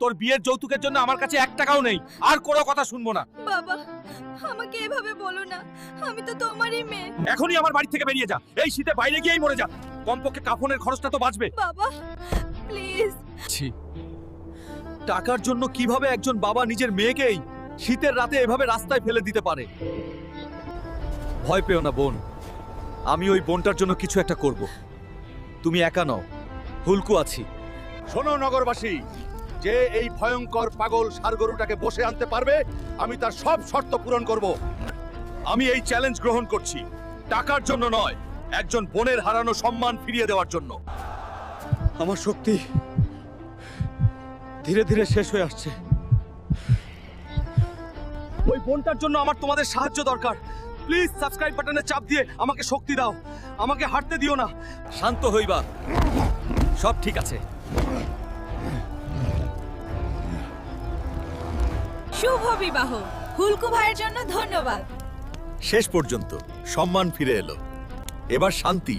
তোর বিয়ের যৌতুকের জন্য আমার কাছে 1 টাকাও নেই, আর কোনো কথা শুনবো না। বাবা, আমাকে এভাবে বলো না, আমি তো তোমারই মেয়ে। এখনই আমার বাড়ি থেকে বেরিয়ে যা, এই শীতে বাইরে গিয়েই মরে যা, কমপক্ষে কাফনের খরচটা তো বাঁচবে। বাবা প্লিজ। টাকার জন্য কিভাবে একজন বাবা নিজের মেয়েকেই শীতের রাতে এভাবে রাস্তায় ফেলে দিতে পারে? ভয় পেও না বোন, আমি ওই বোনটার জন্য কিছু একটা করব। তুমি একা নও, হুলকু আছি। শোনো নগরবাসী, যে এই ভয়ঙ্কর পাগল ষাঁড়গরুটাকে বসে আনতে পারবে, আমি তার সব শর্ত পূরণ করব। আমি এই চ্যালেঞ্জ গ্রহণ করছি, টাকার জন্য নয়, একজন বোনের হারানো সম্মান ফিরিয়ে দেওয়ার জন্য। আমার শক্তি ধীরে ধীরে শেষ হয়ে আসছে। ওই বোনটার জন্য আমার তোমাদের সাহায্য দরকার। প্লিজ সাবস্ক্রাইব বাটনে চাপ দিয়ে আমাকে শক্তি দাও, আমাকে হাঁটতে দিও না। শান্ত হইবা, সব ঠিক আছে। শুভ বিবাহ। হুলকু ভাইয়ের জন্য ধন্যবাদ। শেষ পর্যন্ত সম্মান ফিরে এলো, এবার শান্তি।